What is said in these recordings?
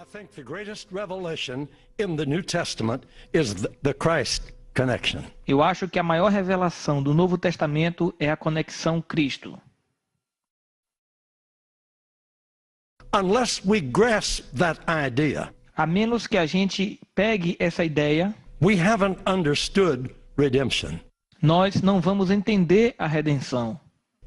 I think the greatest revelation in the New Testament is the Christ connection. Eu acho que a maior revelação do Novo Testamento é a conexão Cristo. Unless we grasp that idea, A menos que a gente pegue essa ideia, we haven't understood redemption. nós não vamos entender a redenção.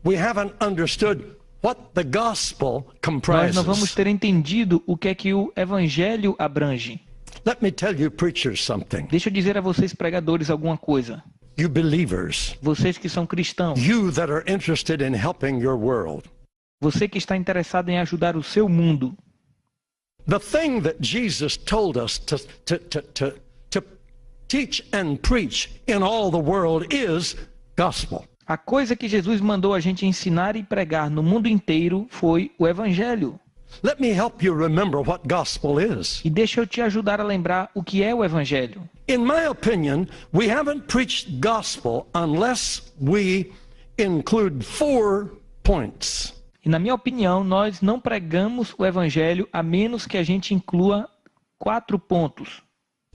We haven't understood what the gospel Nós comprises. não vamos ter entendido o que é que o Evangelho abrange. Let me tell you preachers something. Deixa eu dizer a vocês pregadores alguma coisa. You believers, Vocês que são cristãos, you that are interested in helping your world. você que está interessado em ajudar o seu mundo. The thing that Jesus told us to teach and preach in all the world is gospel. A coisa que Jesus mandou a gente ensinar e pregar no mundo inteiro foi o Evangelho. Let me help you remember what gospel is. E deixa eu te ajudar a lembrar o que é o Evangelho. In my opinion, we haven't preached gospel unless we include 4 points. E na minha opinião, nós não pregamos o Evangelho a menos que a gente inclua 4 pontos.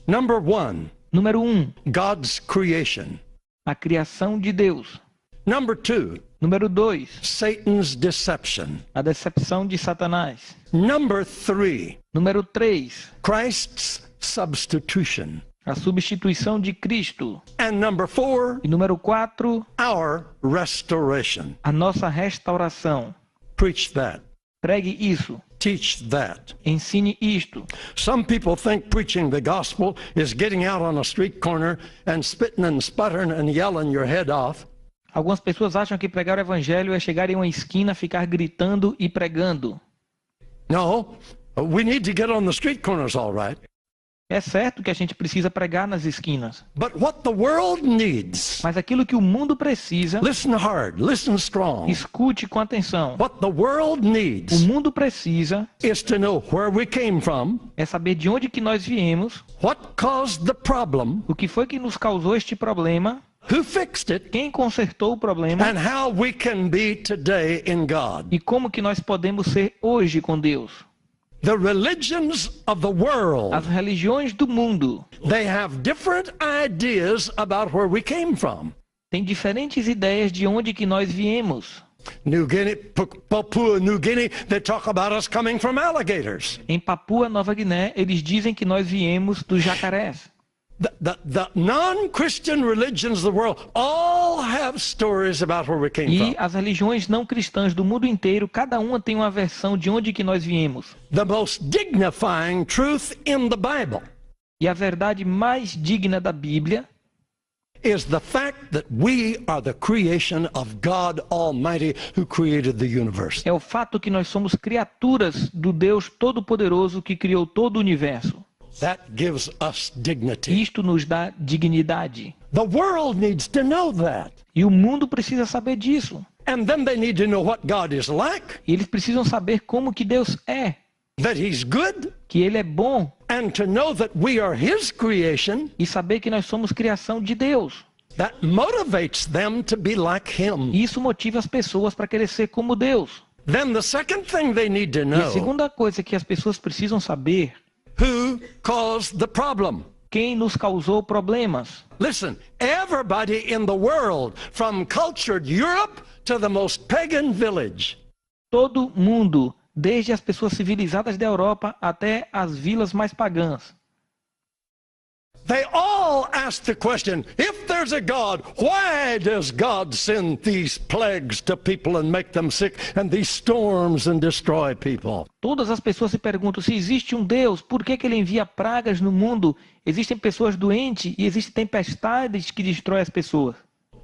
Number 1, Número 1, God's creation. a criação de Deus. Number 2, Número 2, Satan's deception. a decepção de Satanás. Number 3, Número 3, Christ's substitution. a substituição de Cristo. And number 4, E número 4, our restoration. a nossa restauração. Preach that. Pregue isso. Teach that. Ensine isto. Some people think preaching the gospel is getting out on a street corner and spitting and sputtering and yelling your head off. Algumas pessoas acham que pregar o Evangelho é chegar em uma esquina, ficar gritando e pregando. No, we need to get on the street corners, all right. É certo que a gente precisa pregar nas esquinas. But what the world needs, Mas aquilo que o mundo precisa, listen hard, listen strong. escute com atenção. What the world O needs mundo precisa is to know where we came from, é saber de onde que nós viemos, what caused the problem, o que foi que nos causou este problema, who fixed it, quem consertou o problema and how we can be today in God. e como que nós podemos ser hoje com Deus. The religions of the world, As religiões do mundo they have different ideas about where we came from. têm diferentes ideias de onde que nós viemos. New Guinea, Papua New Guinea, they talk about us coming from alligators. Em Papua Nova Guiné, eles dizem que nós viemos dos jacarés. The non-Christian religions of the world all have stories about where we came E from. as religiões não cristãs do mundo inteiro, cada uma tem uma versão de onde que nós viemos. The most dignifying truth in the Bible E a verdade mais digna da Bíblia is the fact that we are the creation of God Almighty who created the universe. é o fato que nós somos criaturas do Deus Todo-Poderoso que criou todo o universo. That gives us dignity. Isto nos dá dignidade. The world needs to know that. E o mundo precisa saber disso. And then they need to know what God is like, E eles precisam saber como que Deus é, that He's good, que Ele é bom, and to know that we are His creation. e saber que nós somos criação de Deus. That motivates them to be like Him. E isso motiva as pessoas para querer ser como Deus. Then the second thing they need to E a know, segunda coisa que as pessoas precisam saber, who caused the problem. quem nos causou problemas. Listen, everybody in the world, from cultured Europe to the most pagan village, Todo mundo, desde as pessoas civilizadas da Europa até as vilas mais pagãs. they all ask the question, if there's a God, why does God send these plagues to people and make them sick, and these storms and destroy people? Todas as pessoas se perguntam se existe um Deus, por que Ele envia pragas no mundo? Existem pessoas doentes e existem tempestades que destroem as pessoas.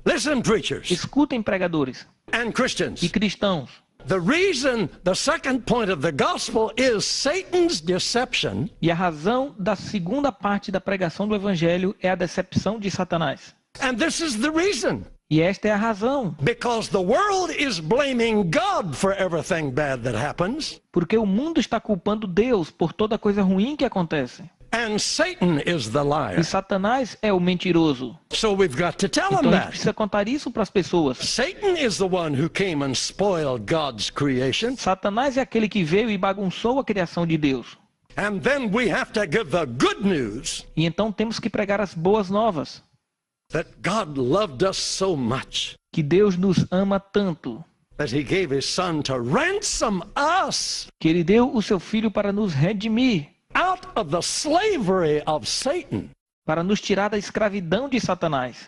Listen, preachers Escutem, pregadores and Christians. e cristãos. The reason, the second point of the gospel is Satan's deception. E a razão da segunda parte da pregação do Evangelho é a decepção de Satanás. And this is the reason. E esta é a razão. Because the world is blaming God for everything bad that happens. Porque o mundo está culpando Deus por toda coisa ruim que acontece. And Satan is the liar. E Satanás é o mentiroso. So we've got to tell Então him a gente that. precisa contar isso para as pessoas. Satan is the one who came and spoiled God's creation. Satanás é aquele que veio e bagunçou a criação de Deus. And then we have to give the good news E então temos que pregar as boas novas, that God loved us so much que Deus nos ama tanto, that he gave his son to ransom us que Ele deu o seu Filho para nos redimir, out of the slavery of Satan. para nos tirar da escravidão de Satanás.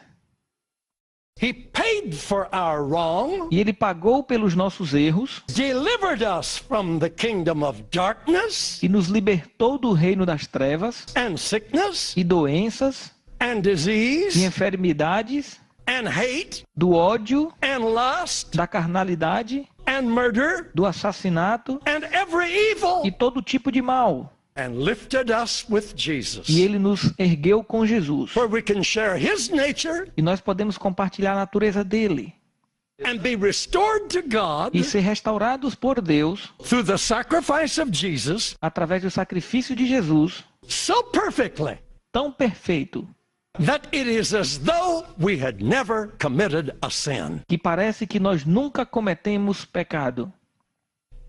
He paid for our wrong, E Ele pagou pelos nossos erros delivered us from the kingdom of darkness e nos libertou do reino das trevas and sickness e doenças and e disease enfermidades, and hate do ódio, and lust da carnalidade, and murder do assassinato and every evil, e todo tipo de mal. and lifted us with Jesus, E Ele nos ergueu com Jesus. where we can share his nature E nós podemos compartilhar a natureza dele and be restored to God e ser restaurados por Deus through the sacrifice of Jesus através do sacrifício de Jesus, so perfectly tão perfeito that it is as though we had never committed a sin. que parece que nós nunca cometemos pecado,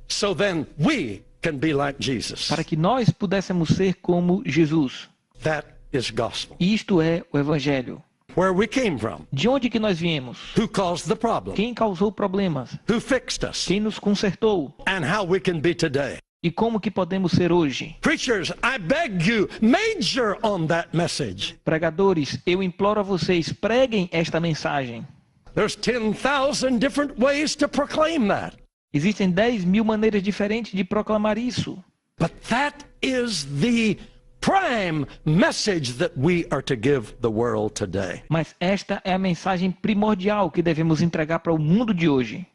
So then we can be like Jesus. para que nós pudéssemos ser como Jesus. That is gospel. Isto é o Evangelho. Where we came from, De onde que nós viemos? who caused the problem, Quem causou problemas? who fixed us, Quem nos consertou? and how we can be today. E como que podemos ser hoje? Preachers, I beg you, major on that message. Pregadores, eu imploro a vocês, preguem esta mensagem. There's 10,000 different ways to proclaim that. Existem 10.000 maneiras diferentes de proclamar isso. But that is the prime message that we are to give the world today. Mas esta é a mensagem primordial que devemos entregar para o mundo de hoje.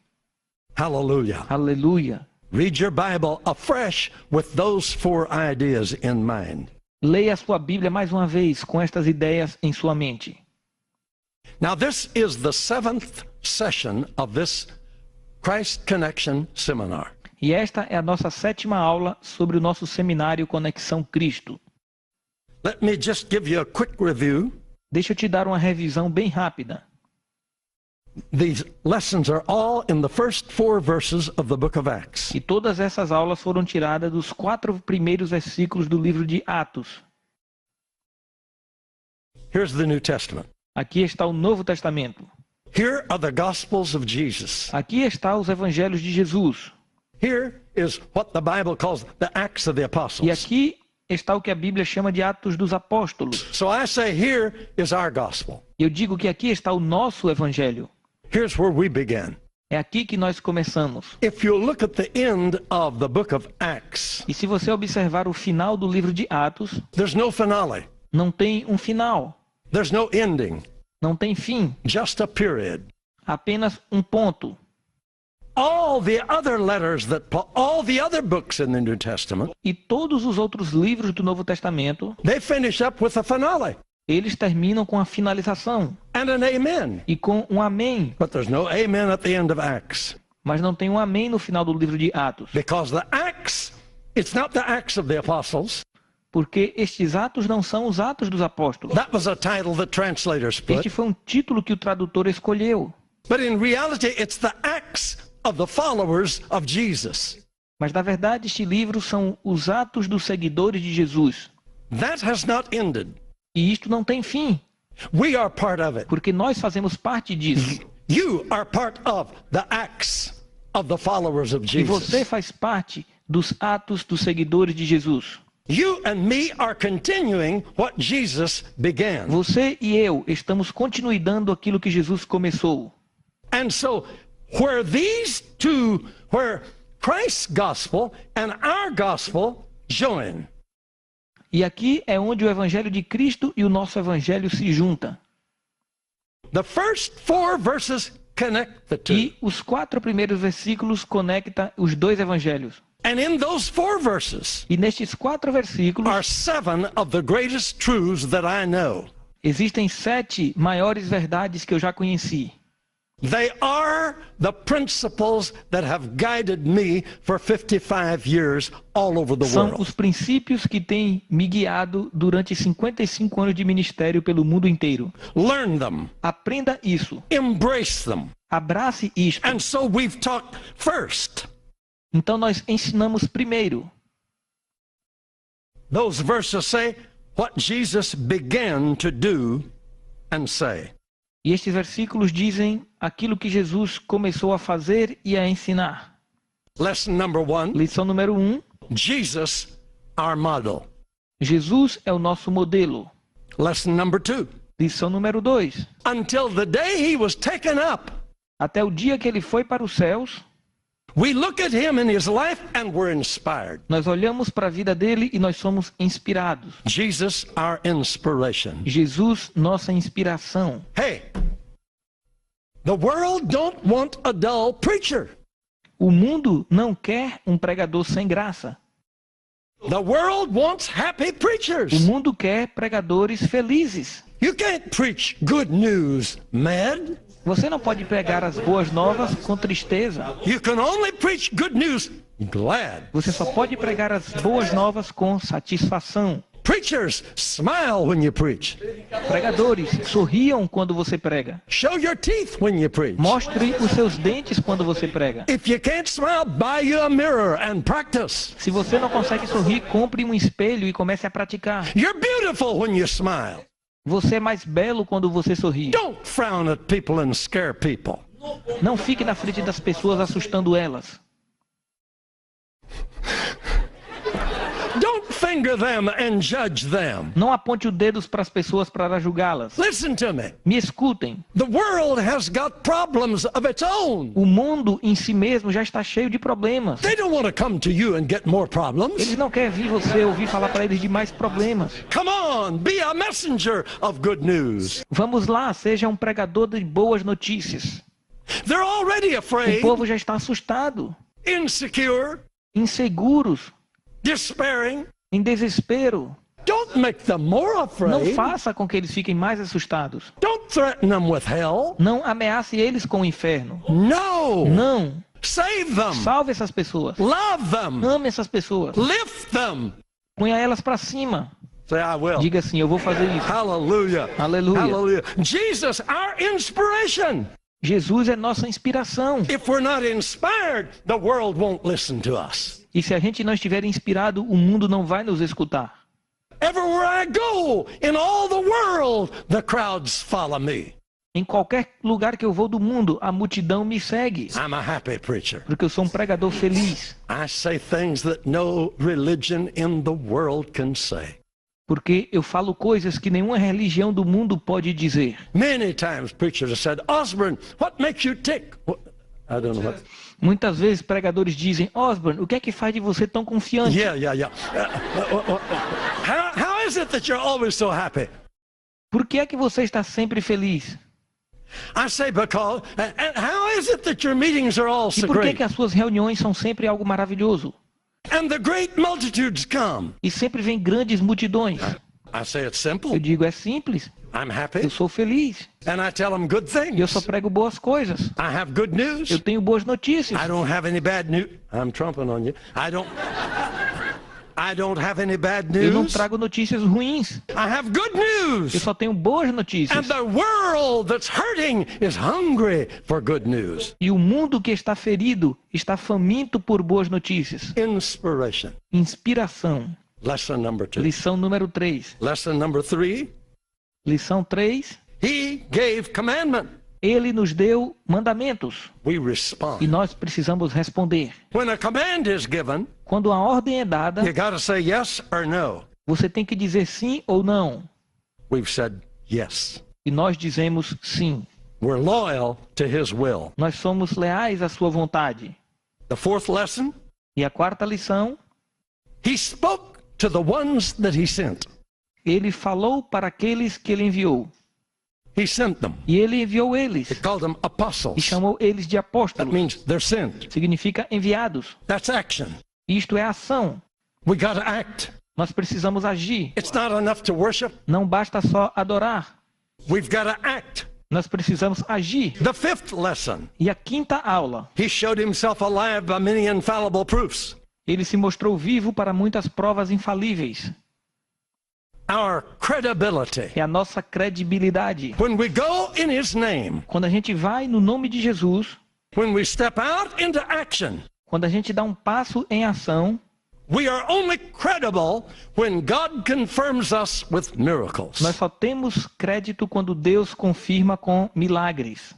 Hallelujah. Aleluia. Read your Bible afresh with those 4 ideas in mind. Leia a sua Bíblia mais uma vez com estas ideias em sua mente. Now, this is the 7th session of this Christ Connection seminar. E esta é a nossa 7ª aula sobre o nosso seminário Conexão Cristo. Let me just give you a quick review. Deixa eu te dar uma revisão bem rápida. These lessons are all in the first 4 verses of the book of Acts. E todas essas aulas foram tiradas dos 4 primeiros versículos do livro de Atos. Here's the New Testament. Aqui está o Novo Testamento. Here are the Gospels of Jesus. Aqui está os Evangelhos de Jesus. Here is what the Bible calls the Acts of the E Apostles. aqui está o que a Bíblia chama de Atos dos Apóstolos. So I say here is our gospel. Eu digo que aqui está o nosso Evangelho. Here's where we begin. É aqui que nós começamos. If you look at the end of the book of Acts, E se você observar o final do livro de Atos, there's no finale. não tem um final, There's no ending. não tem fim, Just a period. apenas um ponto. All the other letters that Paul, all the other books in the New Testament, E todos os outros livros do Novo Testamento, they finish up with a finale eles terminam com a finalização and an amen. e com um amém. But there's no amen at the end of Acts. Mas não tem um amém no final do livro de Atos. Because the Acts, it's not the Acts of the Apostles. Porque estes atos não são os atos dos apóstolos. That was a title that translators Este put. foi um título que o tradutor escolheu. But in reality, it's the Acts of the followers of Jesus. Mas na verdade este livro são os atos dos seguidores de Jesus. That has not ended. E isto não tem fim, We are part of it. porque nós fazemos parte disso. You are part of the Acts of the followers of E você Jesus. faz parte dos atos dos seguidores de Jesus. You and me are continuing what Jesus began. Você e eu estamos continuando aquilo que Jesus começou. And so, where these two, where Christ's gospel and our gospel join, E aqui é onde o evangelho de Cristo e o nosso evangelho se juntam. the first 4 verses connect the two. E os 4 primeiros versículos conectam os dois evangelhos. And in those 4 verses E nestes 4 versículos are 7 of the greatest truths that I know. existem 7 maiores verdades que eu já conheci. They are the principles that have guided me for 55 years all over the São world. os princípios que têm me guiado durante 55 anos de ministério pelo mundo inteiro. Learn them, Aprenda isso. embrace them. Abrace isto. And so we've talked first Então nós ensinamos primeiro Those verses say what Jesus began to do and say. E estes versículos dizem aquilo que Jesus começou a fazer e a ensinar. Lesson number 1, Lição número 1. Jesus, our model. Jesus é o nosso modelo. Lesson number 2, Lição número 2. until the day he was taken up, Até o dia que ele foi para os céus, we look at him in his life and we're inspired. nós olhamos para a vida dele e nós somos inspirados. Jesus, our inspiration. Jesus, nossa inspiração. Hey, the world don't want a dull preacher. O mundo não quer um pregador sem graça. The world wants happy O preachers. mundo quer pregadores felizes. You can't preach good news mad. Você não pode pregar as boas novas com tristeza. You can only preach good news glad. Você só pode pregar as boas novas com satisfação. Preachers, smile when you preach. Pregadores, sorriam quando você prega. Show your teeth when you preach. Mostre os seus dentes quando você prega. If you can't smile, buy you a mirror and practice. Se você não consegue sorrir, compre um espelho e comece a praticar. You're beautiful when you smile. Você é mais belo quando você sorri. Don't frown at people and scare people. Não fique na frente das pessoas assustando elas. Don't finger them and judge them. Não aponte os dedos para as pessoas para julgá-las. Listen to me. Me escutem. The world has got problems of its own. O mundo em si mesmo já está cheio de problemas. They don't want to come to you and get more problems. Eles não querem vir você ouvir falar para eles de mais problemas. Come on, be a messenger of good news. Vamos lá, seja um pregador de boas notícias. They're already O afraid, povo já está assustado, insecure, inseguros, despairing. em desespero. Don't make them more Não afraid. faça com que eles fiquem mais assustados. Don't threaten them with hell. Não ameace eles com o inferno. No. Não. Save them. Salve essas pessoas. Love them. Ame essas pessoas. Lift them. Ponha elas para cima. Say, I will. Diga assim, eu vou fazer isso. Hallelujah. Aleluia. Hallelujah. Jesus, our inspiration. Jesus é nossa inspiração. If we're not inspired, the world won't listen to us. E se a gente não estiver inspirado, o mundo não vai nos escutar. Everywhere I go, in all the world, the crowds follow me. Em qualquer lugar que eu vou do mundo, a multidão me segue. I'm a happy preacher. Porque eu sou um pregador feliz. I say things that no religion in the world can say. Porque eu falo coisas que nenhuma religião do mundo pode dizer. Many times preachers have said, Osborne, what makes you tick? I don't know what. Muitas vezes pregadores dizem, Osborne, o que é que faz de você tão confiante? Yeah. How is it that you're always so happy? Por que é que você está sempre feliz? I say because, and how is it that your meetings are all E so por que great? que as suas reuniões são sempre algo maravilhoso? And the great multitudes come. E sempre vem grandes multidões. I say it's Eu simple. digo, é simples. I'm Eu happy, sou feliz. and I tell them good E eu só things. prego boas coisas. I have good news. Eu tenho boas notícias. I don't have any bad news. I'm trumping on you. I don't have any bad Eu não news. trago notícias ruins. I have good Eu news. só tenho boas And notícias. the world that's hurting is hungry for good news. E o mundo que está ferido está faminto por boas notícias. Inspiration. Inspiração. Lesson number 2. Lição número 3. Lesson number 3. Lição 3. He gave commandment. Ele nos deu mandamentos. We E respond. nós precisamos responder. When a command is given, Quando a ordem é dada, you got to say yes or no. você tem que dizer sim ou não. We've said yes. E nós dizemos sim. We're loyal to his will. Nós somos leais à sua vontade. The fourth lesson, E a quarta lição, he spoke to the ones that he sent. ele falou para aqueles que ele enviou. He sent them. E ele enviou eles. He called them E apostles. chamou eles de That apóstolos. means they're sent. Significa enviados. That's action. Isto é ação. We got to act. Nós precisamos agir. It's not enough to worship. Não basta só adorar. We've got to act. Nós precisamos agir. The fifth lesson, E a quinta aula. he showed himself alive by many infallible proofs. Ele se mostrou vivo para muitas provas infalíveis. Our credibility. É a nossa credibilidade. When we go in his name, Quando a gente vai no nome de Jesus, when we step out into action, quando a gente dá um passo em ação, We are only credible when God confirms us with miracles. Nós só temos crédito quando Deus confirma com milagres.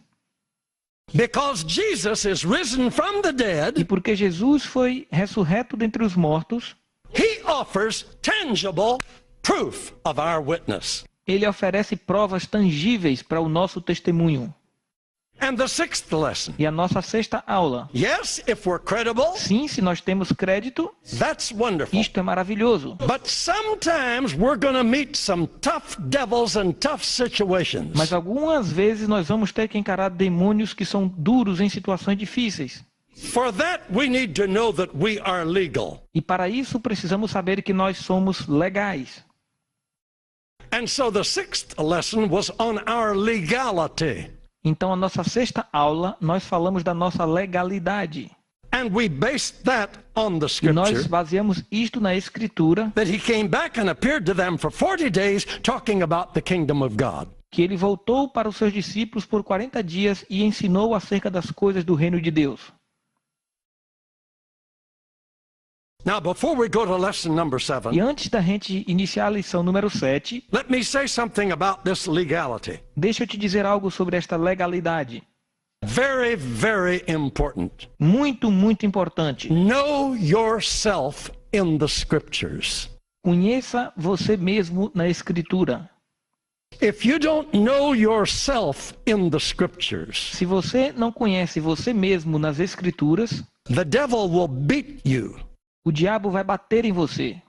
Because Jesus is risen from the E dead, porque Jesus foi ressurreto dentre os mortos, he offers tangible proof of our witness. ele oferece provas tangíveis para o nosso testemunho. And the sixth lesson. E a nossa sexta aula. Yes, if we're credible, Sim, se nós temos crédito, that's wonderful. isto é maravilhoso. But sometimes we're going to meet some tough devils and tough situations. Mas algumas vezes nós vamos ter que encarar demônios que são duros em situações difíceis. For that, we need to know that we are legal. E para isso precisamos saber que nós somos legais. And so the sixth lesson was on our legality. Então, a nossa sexta aula, nós falamos da nossa legalidade. And we based that on the E nós scripture baseamos isto na Escritura, that he came back and appeared to them for 40 days talking about the kingdom of God. que ele voltou para os seus discípulos por 40 dias e ensinou acerca das coisas do reino de Deus. Now, before we go to lesson number 7, E antes da gente iniciar a lição número 7, let me say something about this legality. deixa eu te dizer algo sobre esta legalidade. Very, very important. Muito, muito importante. Know yourself in the scriptures. Conheça você mesmo na Escritura. If you don't know yourself in the scriptures, Se você não conhece você mesmo nas Escrituras, the devil will beat you. o diabo vai bater em você.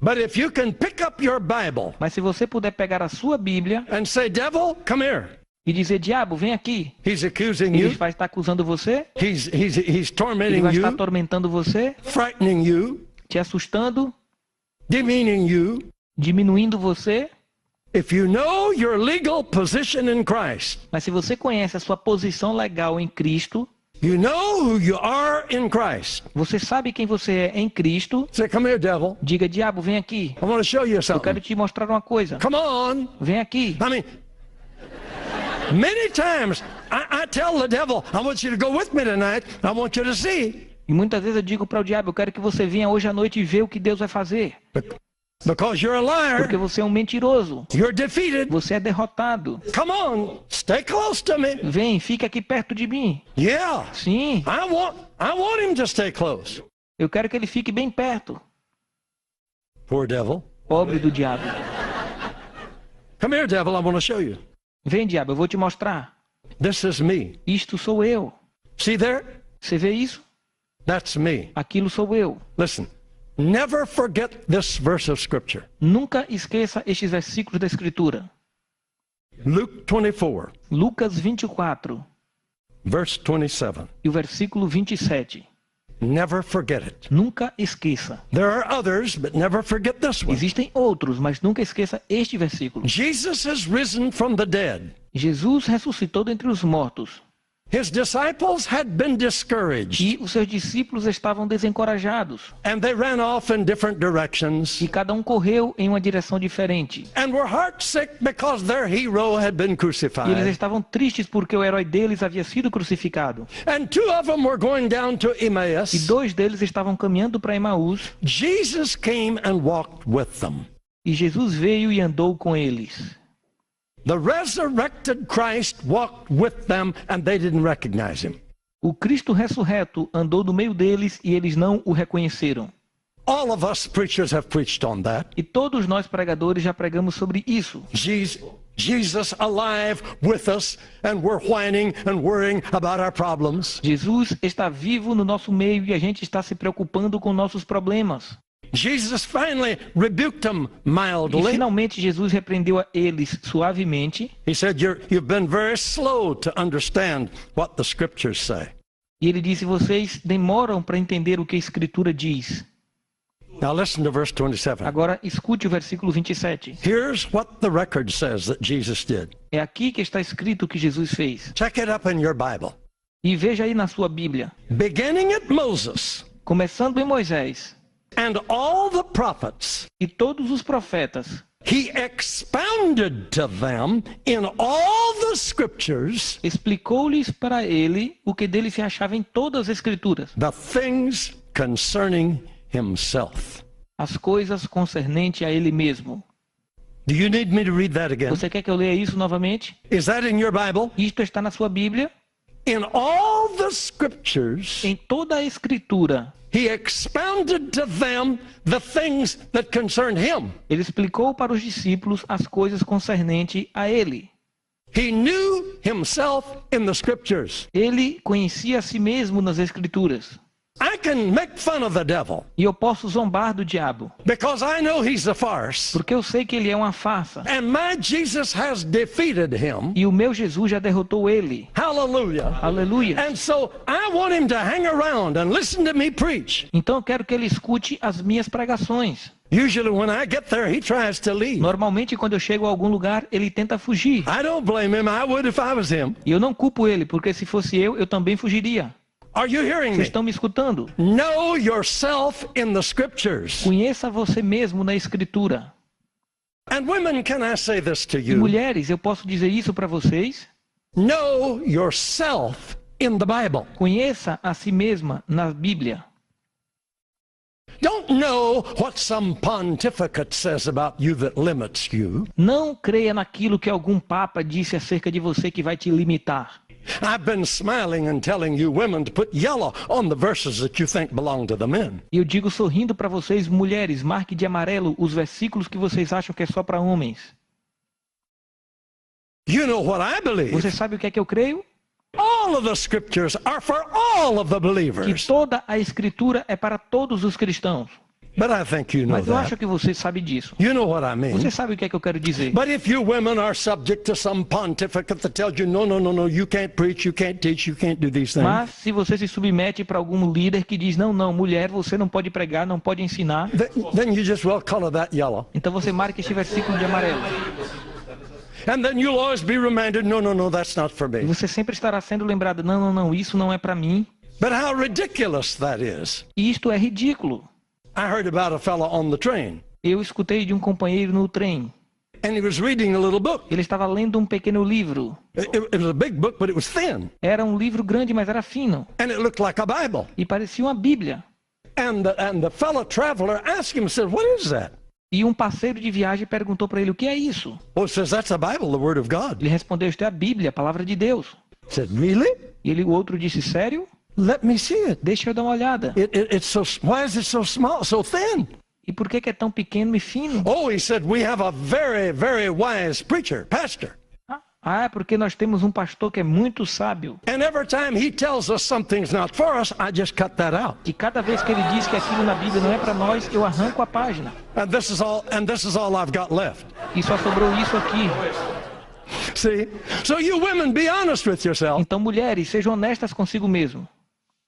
But if you can pick up your Bible Mas se você puder pegar a sua Bíblia and say, devil, come here. e dizer, diabo, vem aqui. He's accusing Ele you. vai estar acusando você, He's ele tormenting vai estar you, atormentando você, frightening you, te assustando, demeaning you. diminuindo você. If you know your legal position in Christ, Mas se você conhece a sua posição legal em Cristo, you know who you are in Christ. você sabe quem você é em Cristo, Say, come here, devil. diga, diabo, vem aqui. I want to show you Eu something. quero te mostrar uma coisa. Come on. Vem aqui. I mean, many times I tell the devil, I want you to go with me tonight. I want you to see. E muitas vezes eu digo para o diabo, eu quero que você venha hoje à noite e veja o que Deus vai fazer. Because you're a Porque liar. você é um mentiroso. You're defeated. Você é derrotado. Come on. Stay close to me. Vem, fica aqui perto de mim. Yeah. Sim, I want him to stay close. eu quero que ele fique bem perto. Poor devil. Pobre do diabo. Come here, devil. I want to show you. Vem, diabo, eu vou te mostrar. This is me. Isto sou eu. See there? Você vê isso? That's me. Aquilo sou eu. Listen. Never forget this verse of scripture. Nunca esqueça estes versículos da Escritura. Luke 24, Lucas 24 verse 27. e o versículo 27. Never forget it. Nunca esqueça. There are others, but never forget this one. Existem outros, mas nunca esqueça este versículo. Jesus has risen from the dead. Jesus ressuscitou dentre os mortos. His disciples had been discouraged, E os seus discípulos estavam desencorajados. and they ran off in different directions, E cada um correu em uma direção diferente. and were heartsick because their hero had been E eles crucified. estavam tristes porque o herói deles havia sido crucificado. And two of them were going down to E Emmaus. dois deles estavam caminhando para Emaús. Jesus came and walked with them. E Jesus veio e andou com eles. The resurrected Christ walked with them, and they didn't recognize him. O Cristo ressurreto andou no meio deles e eles não o reconheceram. All of us preachers have preached on that. E todos nós pregadores já pregamos sobre isso. Jesus alive with us, and we're whining and worrying about our problems. Jesus está vivo no nosso meio e a gente está se preocupando com nossos problemas. Jesus finally rebuked them E mildly. finalmente Jesus repreendeu a eles suavemente. He said, you've been very slow to understand what the scriptures say. E ele disse, vocês demoram para entender o que a Escritura diz. Now listen to verse 27. Agora escute o versículo 27. Here's what the record says that Jesus did. É aqui que está escrito o que Jesus fez. Check it up in your Bible. E veja aí na sua Bíblia. Beginning at Moses Começando em Moisés and all the prophets, e todos os profetas, he expounded to them in all the scriptures explicou-lhes para ele o que dele se achava em todas as Escrituras, the things concerning himself. As coisas concernentes a ele mesmo. Do you need me to read that again? Você quer que eu leia isso novamente? Is that in your Bible? Isto está na sua Bíblia. In all the scriptures, Em toda a Escritura, he expounded to them the things that concerned him. ele explicou para os discípulos as coisas concernentes a ele. He knew himself in the scriptures. Ele conhecia a si mesmo nas Escrituras. I can make fun of the devil E eu posso zombar do diabo, because I know he's a farce. porque eu sei que ele é uma farsa. And my Jesus has defeated him. E o meu Jesus já derrotou ele. Hallelujah. Aleluia. And so I want him to hang around and listen to me preach. Então eu quero que ele escute as minhas pregações. Usually when I get there, he tries to leave. Normalmente, quando eu chego a algum lugar, ele tenta fugir. I don't blame him. I would if I was him. E eu não culpo ele, porque se fosse eu também fugiria. Are you hearing Vocês me? estão me escutando? Know yourself in the scriptures. Conheça você mesmo na Escritura. And women, can I say this to E you? mulheres, eu posso dizer isso para vocês? Know yourself in the Bible. Conheça a si mesma na Bíblia. Don't know what some pontificate says about you that limits you. Não creia naquilo que algum papa disse acerca de você que vai te limitar. I've been smiling and telling you women to put yellow on the verses that you think belong to the men. E eu digo sorrindo para vocês, mulheres, marque de amarelo os versículos que vocês acham que é só para homens. You know what I believe? Você sabe o que é que eu creio? All of the scriptures are for all of the Que believers. toda a Escritura é para todos os cristãos. But I think you know Mas eu acho that. que você sabe disso. You know what I mean. Você sabe o que é que eu quero dizer. But if you women are subject to some pontificate that tells you, no, you can't preach, you can't teach, you can't do these things, Mas se você se submete para algum líder que diz, não, mulher, você não pode pregar, não pode ensinar, then you just well color that yellow. então você marca este versículo de amarelo. And then you'll always be reminded, no, that's not for E me. você sempre estará sendo lembrado, não, isso não é para mim. But how ridiculous that is. E isto é ridículo. I heard about a fellow on the train, Eu escutei de um companheiro no trem. and he was reading a little book. Ele estava lendo um pequeno livro. It was a big book, but it was thin, Era um livro grande, mas era fino. and it looked like a Bible. E parecia uma Bíblia. And the fellow traveler asked him, said, what is that? E um parceiro de viagem perguntou para ele, o que é isso? Oh, it says, that's a Bible, the Word of God. Ele respondeu, isto é a Bíblia, a palavra de Deus. Said, really? E o outro disse, sério? Let me see it. Deixa eu dar uma olhada. It's so, why is it so small, so thin? E por que é tão pequeno e fino? Oh, he said, we have a very, very wise preacher, pastor. É porque nós temos um pastor que é muito sábio. And every time he tells us something's not for us, I just cut that out. E cada vez que ele diz que aquilo na Bíblia não é para nós, eu arranco a página. And this is all I've got left. E só sobrou isso aqui. See? So you women, be honest with yourself. Então, mulheres, sejam honestas consigo mesmo.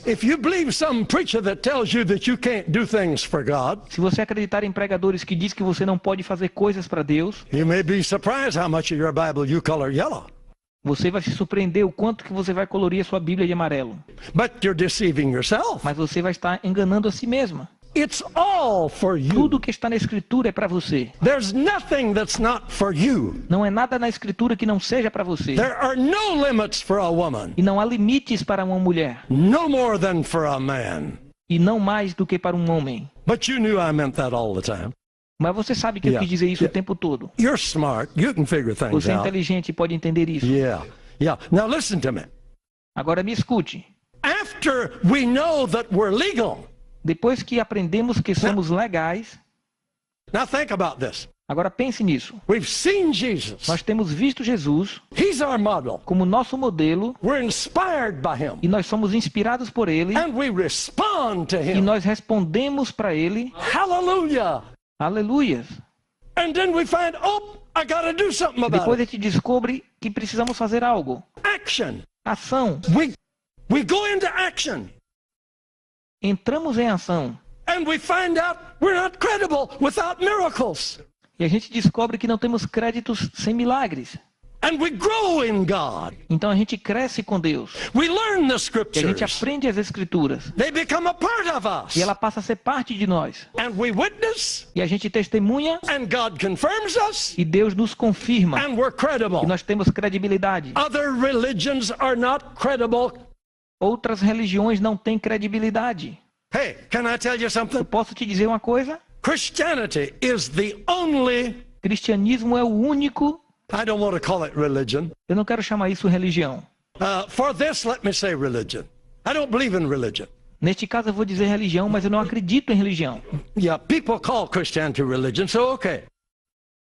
If you believe some preacher that tells you that you can't do things for God, Se você acreditar em pregadores que diz que você não pode fazer coisas para Deus, you may be surprised how much of your Bible you color yellow. você vai se surpreender o quanto que você vai colorir a sua Bíblia de amarelo. But you're deceiving yourself. Mas você vai estar enganando a si mesma. It's all for you. Tudo que está na Escritura é para você. There's nothing that's not for you. Não é nada na Escritura que não seja para você. There are no limits for a woman, E não há limites para uma mulher. no more than for a man. E não mais do que para um homem. But you knew I meant that all the time. Mas você sabe que eu quis dizer isso o tempo todo. You're smart. You can figure things Você é out. inteligente e pode entender isso. Yeah. Now listen to me. Agora me escute. After we know that we're legal, Depois que aprendemos que somos legais, now think about this. agora pense nisso. We've seen Jesus. Nós temos visto Jesus He's our model. como nosso modelo We're inspired by him. e nós somos inspirados por ele And we respond to e him. nós respondemos para ele. Hallelujah. Aleluias. And then we find, I got to do something about Depois a it. gente descobre que precisamos fazer algo. Action. Ação. We go into action. Entramos em ação. And we find out we're not credible without miracles. E a gente descobre que não temos créditos sem milagres. And we grow in God. Então a gente cresce com Deus. We learn the E a gente scriptures. aprende as Escrituras. They become a part of us. E ela passa a ser parte de nós. And we witness. E a gente testemunha And God confirms us. e Deus nos confirma. And we're credible. E nós temos credibilidade. Other religions are not credible. Outras religiões não têm credibilidade. Hey, can I tell you Eu something? posso te dizer uma coisa? Christianity is the only, Cristianismo é o único, I don't want to call it religion. eu não quero chamar isso religião. For this, let me say religion. I don't believe in religion. Neste caso eu vou dizer religião, mas eu não acredito em religião. Yeah, people call Christianity religion, so okay.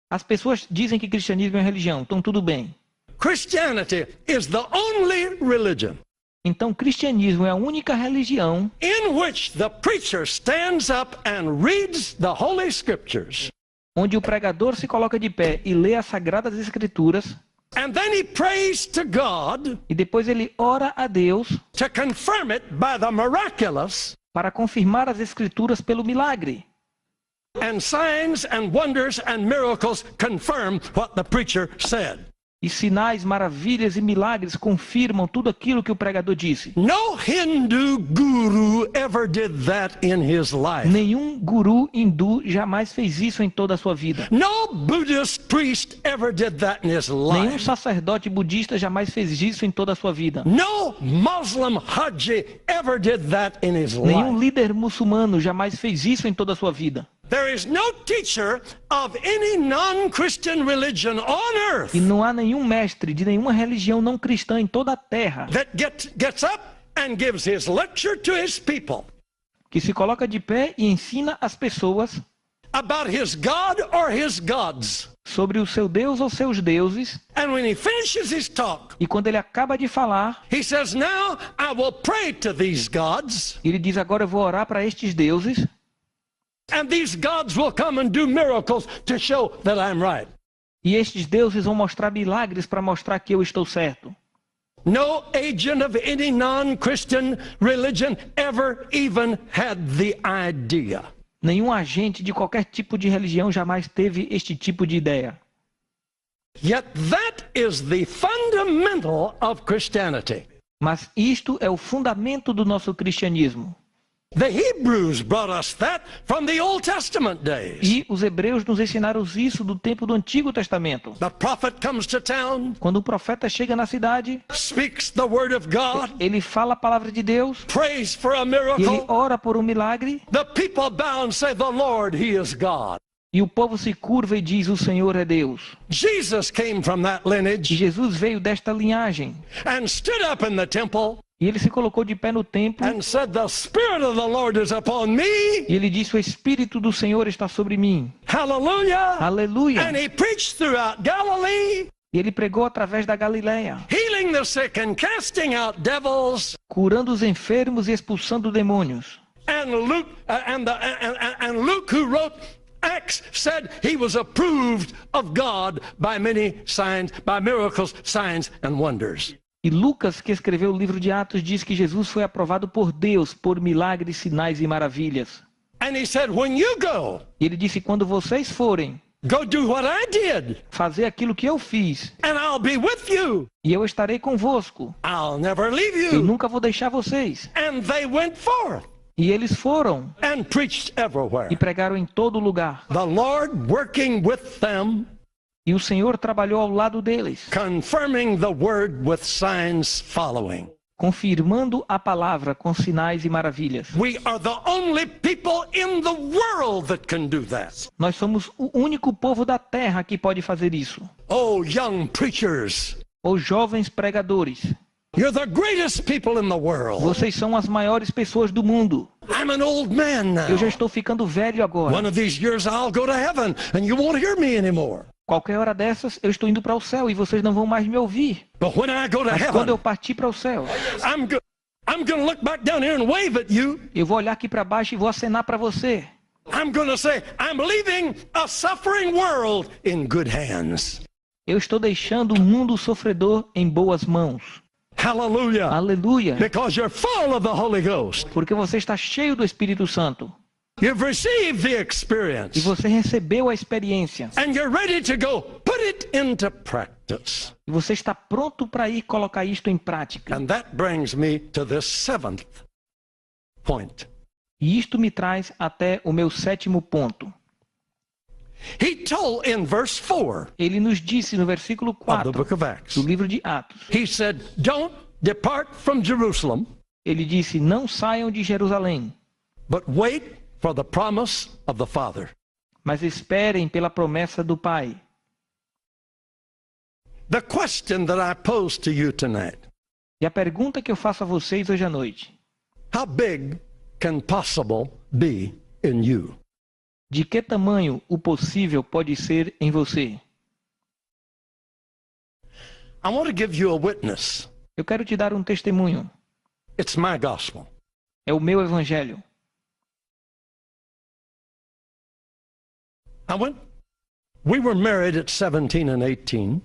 As pessoas dizem que cristianismo é religião, então tudo bem. Christianity is the only religion Então cristianismo é a única religião in which the preacher stands up and reads the Holy Scriptures. onde o pregador se coloca de pé e lê as Sagradas Escrituras, And then he prays to God e depois ele ora a Deus to confirm it by the miraculous, para confirmar as Escrituras pelo milagre. and signs and wonders and miracles confirm what the preacher said. E sinais, maravilhas e milagres confirmam tudo aquilo que o pregador disse. No Hindu guru ever did that in his life. Nenhum guru hindu jamais fez isso em toda a sua vida. No Buddhist priest ever did that in his Nenhum life. sacerdote budista jamais fez isso em toda a sua vida. No Muslim Haji ever did that in his Nenhum life. líder muçulmano jamais fez isso em toda a sua vida. There is no teacher of any non-Christian religion on earth E não há nenhum mestre de nenhuma religião não cristã em toda a terra that gets up and gives his lecture to his people que se coloca de pé e ensina as pessoas about his God or his gods. sobre o seu Deus ou seus deuses. And when he finishes his talk, E quando ele acaba de falar, he says, now I will pray to these gods, ele diz: agora eu vou orar para estes deuses. and these gods will come and do miracles to show that I'm right. E estes deuses vão mostrar milagres para mostrar que eu estou certo. No agent of any non-Christian religion ever even had the idea. Nenhum agente de qualquer tipo de religião jamais teve este tipo de ideia. Yet that is the fundamental of Christianity. Mas isto é o fundamento do nosso cristianismo. The Hebrews brought us that from the Old Testament days. E os hebreus nos ensinaram isso do tempo do Antigo Testamento. The prophet comes to town, Quando o profeta chega na cidade, speaks the word of God, ele fala a palavra de Deus prays for a e ele miracle. ora por um milagre. The people bow and say, the Lord, He is God. E o povo se curva e diz: o Senhor é Deus. Jesus came from that E lineage Jesus veio desta linhagem. and stood up in the temple E ele se colocou de pé no templo. and said, the Spirit of the Lord is upon me. E ele disse: o Espírito do Senhor está sobre mim. Hallelujah. Aleluia. And He preached throughout Galilee, E ele pregou através da Galileia, healing the sick and casting out devils. curando os enfermos e expulsando demônios. And Luke, and Luke, who wrote Acts, said he was approved of God by many signs, by miracles, signs, and wonders. E Lucas, que escreveu o livro de Atos, diz que Jesus foi aprovado por Deus por milagres, sinais e maravilhas. And he said, when you go, E ele disse: quando vocês forem go do what I did, fazer aquilo que eu fiz, and I'll be with you. e eu estarei convosco. I'll never leave Eu you. nunca vou deixar vocês. And they went forth E eles foram and preached everywhere. e pregaram em todo lugar. The Lord working with them, E o Senhor trabalhou ao lado deles, confirming the word with signs following. confirmando a palavra com sinais e maravilhas. We are the only people in the world that can do that. Nós somos o único povo da terra que pode fazer isso. Oh, young preachers, Os jovens pregadores, you're the greatest people in the world. vocês são as maiores pessoas do mundo. I'm an old man now. Eu já estou ficando velho agora. One of these years I'll go to heaven and you won't hear me anymore. Qualquer hora dessas, eu estou indo para o céu e vocês não vão mais me ouvir. But when I go to Mas quando eu heaven, partir para o céu, I'm going to look back down here and wave at you. eu vou olhar aqui para baixo e vou acenar para você. I'm going to say, I'm leaving a suffering world in good hands. Eu estou deixando o mundo sofredor em boas mãos. Hallelujah. Aleluia. Because you're full of the Holy Ghost. Porque você está cheio do Espírito Santo. You've received the E experience. você recebeu a experiência. And you're ready to go put it into practice. E você está pronto para ir colocar isto em prática. And that brings me to this seventh point. E isto me traz até o meu sétimo ponto. He told in verse 4 Ele nos disse no versículo of the 4 book of Acts, do livro de Atos. he said, don't depart from Jerusalem, Ele disse: não saiam de Jerusalém, But wait for the promise of the Father. Mas esperem pela promessa do Pai. The question that I pose to you tonight, E a pergunta que eu faço a vocês hoje à noite: how big can possible be in you? de que tamanho o possível pode ser em você? I want to give you a witness. Eu quero te dar um testemunho. It's my gospel. É o meu evangelho. We were married at 17 and 18.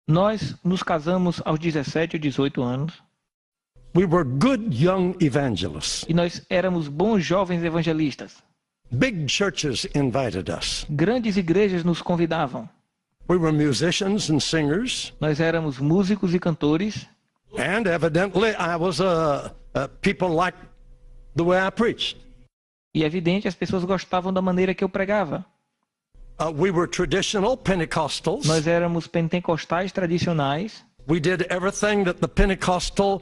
Nós nos casamos aos 17 ou 18 anos. We were good young evangelists. E nós éramos bons jovens evangelistas. Big churches invited us. Grandes igrejas nos convidavam. We were musicians and singers. Nós éramos músicos e cantores. And evidently I was people liked the way I preached. E é evidente, as pessoas gostavam da maneira que eu pregava. We were traditional Pentecostals. Nós éramos pentecostais tradicionais. We did everything that the Pentecostal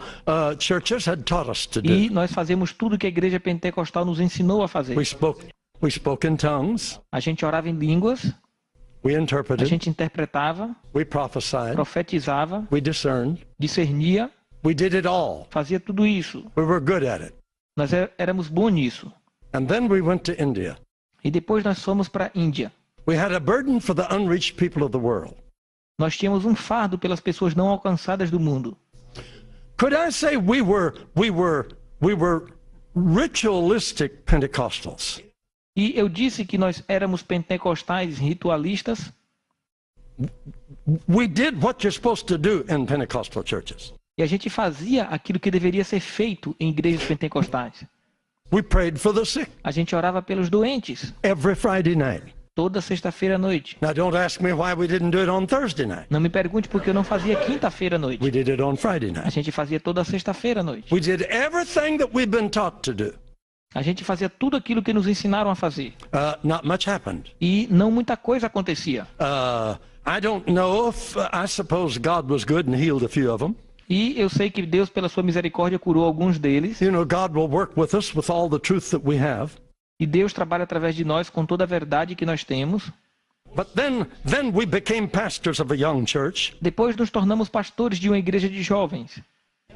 churches had taught us to do. E nós fazemos tudo que a igreja pentecostal nos ensinou a fazer. We spoke in tongues. A gente orava em línguas. We A interpreted. gente interpretava. We prophesied. Profetizava. We discerned. Discernia. We did it all. Fazia tudo isso. We were good at it. Nós éramos bons nisso. And then we went to India. E depois nós fomos para a Índia. We had a burden for the unreached people of the world. Nós tínhamos um fardo pelas pessoas não alcançadas do mundo. Could I say we were ritualistic Pentecostals? E eu disse que nós éramos pentecostais ritualistas. We did what you're supposed to do in Pentecostal churches. E a gente fazia aquilo que deveria ser feito em igrejas pentecostais. We prayed for the sick A gente orava pelos doentes every Friday night. toda sexta-feira à noite. Now don't ask me why we didn't do it on Thursday night. Não me pergunte porque eu não fazia quinta-feira à noite. We did it on Friday A night. gente fazia toda sexta-feira à noite. We did everything that we've been taught to do. A gente fazia tudo aquilo que nos ensinaram a fazer. Not much happened. E não muita coisa acontecia. I don't know if I suppose God was good and healed a few of them. E eu sei que Deus, pela sua misericórdia, curou alguns deles. You know, God will work with us with all the truth that we have. E Deus trabalha através de nós com toda a verdade que nós temos. But then we became pastors of a young church, Depois nos tornamos pastores de uma igreja de jovens.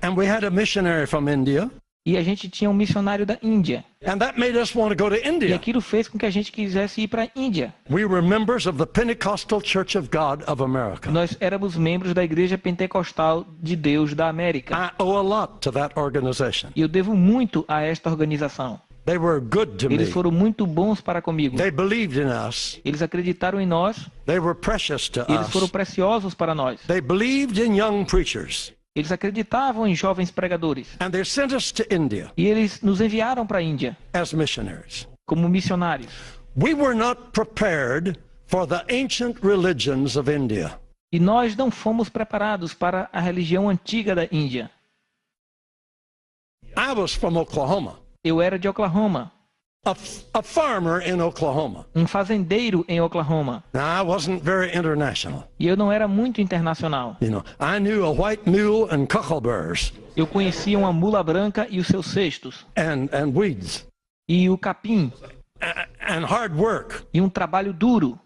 and we had a missionary from India, E a gente tinha um missionário da Índia. and that made us want to go to E India. aquilo fez com que a gente quisesse ir para a Índia. We were members of the Pentecostal Church of God of America. Nós éramos membros da Igreja Pentecostal de Deus da América. I owe a lot to that organization. E eu devo muito a esta organização. They were good to Eles me. foram muito bons para comigo. They believed in us. Eles acreditaram em nós. They were precious to Eles foram us. preciosos para nós. They believed in young preachers, Eles acreditavam em jovens pregadores. and they sent us to India E eles nos enviaram para a Índia as missionaries. como missionários. We were not prepared for the ancient religions of India. E nós não fomos preparados para a religião antiga da Índia. I was from Oklahoma, Eu era de Oklahoma, a farmer in Oklahoma. um fazendeiro em Oklahoma. Now, I wasn't very international. E eu não era muito internacional. You know, I knew a white mule and cockleburrs Eu conhecia uma mula branca e os seus cestos. and weeds E o capim. and hard work. E um trabalho duro.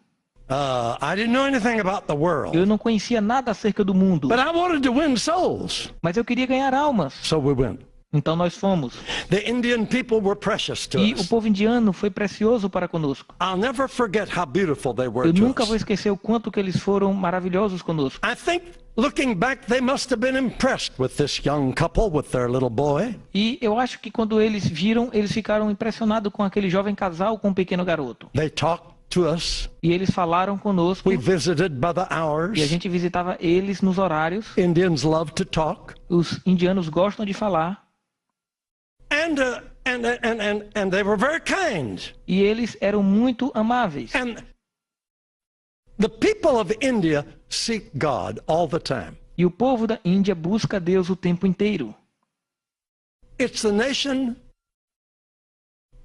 I didn't know anything about the world, Eu não conhecia nada acerca do mundo. but I wanted to win souls. Mas eu queria ganhar almas. So we went. Então nós fomos. The Indian people were precious to E o us. povo indiano foi precioso para conosco. I'll never forget how beautiful they were Eu to nunca us. vou esquecer o quanto que eles foram maravilhosos conosco. I think, looking back, they must have been impressed with this young couple with their little boy. E eu acho que quando eles viram, eles ficaram impressionados com aquele jovem casal com um pequeno garoto. They talked to us. E eles falaram conosco. We visited by the E a hours. gente visitava eles nos horários. Indians love to talk. Os indianos gostam de falar. And they were very kind. E eles eram muito amáveis. And the people of India seek God all the time. E o povo da Índia busca Deus o tempo inteiro. It's the nation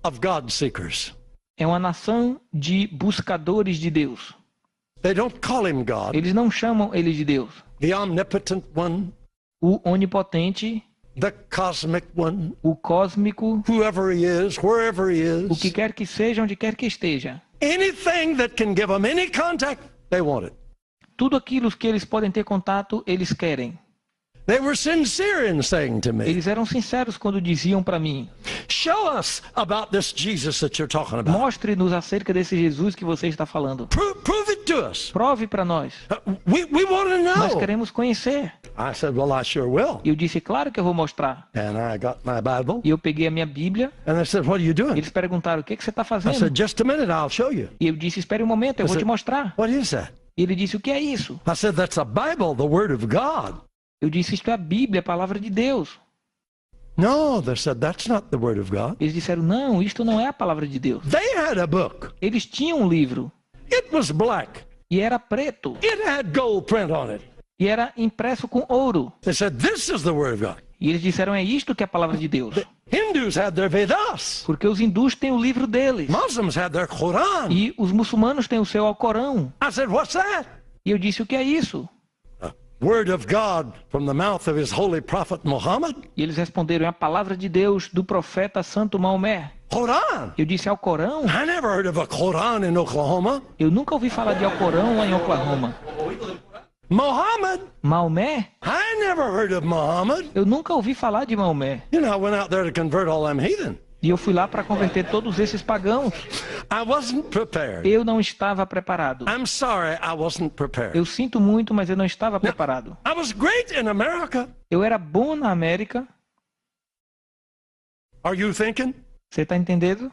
of God seekers. É uma nação de buscadores de Deus. They don't call him God, Eles não chamam ele de Deus. the omnipotent one, O onipotente, the cosmic one, o cósmico, whoever he is, wherever he o que is, quer que seja, onde quer que esteja. anything that can give them any contact, they want it. Tudo aquilo que eles podem ter contato, eles querem. They were sincere in saying to me, Eles eram sinceros quando diziam para mim: show us about this Jesus that you're talking about. mostre-nos acerca desse Jesus que você está falando. Prove it to us. Prove para nós. We want to Nós know. queremos conhecer. I said, well, I sure will. E eu disse: claro que eu vou mostrar. And I got my Bible. E eu peguei a minha Bíblia. And I said, what are you doing? Eles perguntaram: o que você está I fazendo? said, just a minute, I'll show you. E eu disse: espere um momento, eu vou te mostrar. What is that? E ele disse: o que é isso? I said, that's a Bible, the Word of God. Eu disse: isto é a Bíblia, a palavra de Deus. No, they said, that's not the Word of God. Eles disseram: não, isto não é a palavra de Deus. They had a book. Eles tinham um livro. It was black. E era preto. It had gold print on it. E era impresso com ouro. They said, this is the Word of God. E eles disseram: é isto que é a palavra de Deus. Hindus had their Vedas. Porque os hindus têm o livro deles. Muslims had their Quran. E os muçulmanos têm o seu Alcorão. I said, what's that? E eu disse: o que é isso? Word of God from the mouth of his holy prophet Muhammad? E eles responderam: é a palavra de Deus do profeta Santo Maomé. Quran. Eu disse: Alcorão? I never heard of a Quran in Oklahoma. Eu nunca ouvi falar de Alcorão lá em Oklahoma. Muhammad? Maomé? I never heard of Muhammad. Eu nunca ouvi falar de Maomé. You know, I went out there to convert all them heathen. E eu fui lá para converter todos esses pagãos. I wasn't prepared. Eu não estava preparado. I'm sorry, I wasn't prepared. Eu sinto muito, mas eu não estava preparado. I was great in America. Eu era bom na América. Are you thinking? Você está entendendo?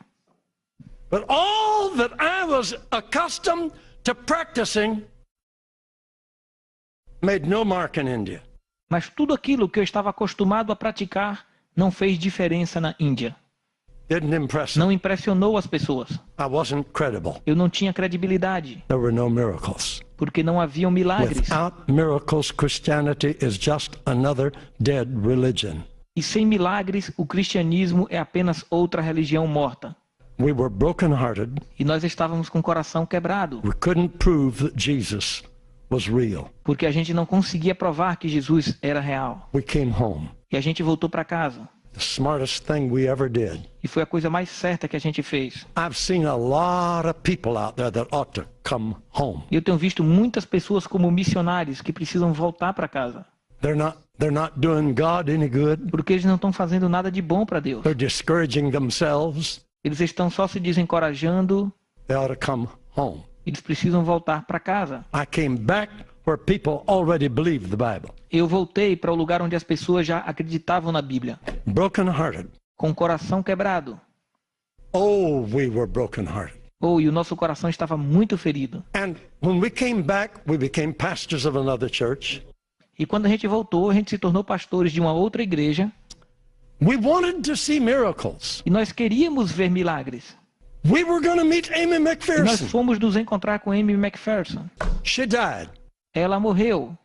But all that I was accustomed to practicing made no mark in India. Mas tudo aquilo que eu estava acostumado a praticar não fez diferença na Índia. Didn't impress them. Não impressionou as pessoas. I wasn't credible. Eu não tinha credibilidade, There were no miracles. porque não haviam milagres. Without miracles, Christianity is just another dead religion. E sem milagres, o cristianismo é apenas outra religião morta. We were brokenhearted. E nós estávamos com o coração quebrado, We couldn't prove that Jesus was real. porque a gente não conseguia provar que Jesus era real. We came home. E a gente voltou para casa. The smartest thing we ever did. E foi a coisa mais certa que a gente fez. I've seen a lot of people out there that ought to come home. Eu tenho visto muitas pessoas como missionários que precisam voltar para casa, They're not doing God any good. porque eles não estão fazendo nada de bom para Deus. They're discouraging themselves. Eles estão só se desencorajando. They ought to come home. Eles precisam voltar para casa. I came back where people already believed the Bible. Eu voltei para o lugar onde as pessoas já acreditavam na Bíblia, Brokenhearted. com o coração quebrado. Oh, we were brokenhearted. E o nosso coração estava muito ferido. And when we came back, we became pastors of another church. E quando a gente voltou, a gente se tornou pastores de uma outra igreja. We wanted to see miracles. E nós queríamos ver milagres. We were going to meet Amy E nós McPherson. fomos nos encontrar com Amy McPherson. She died. Ela morreu.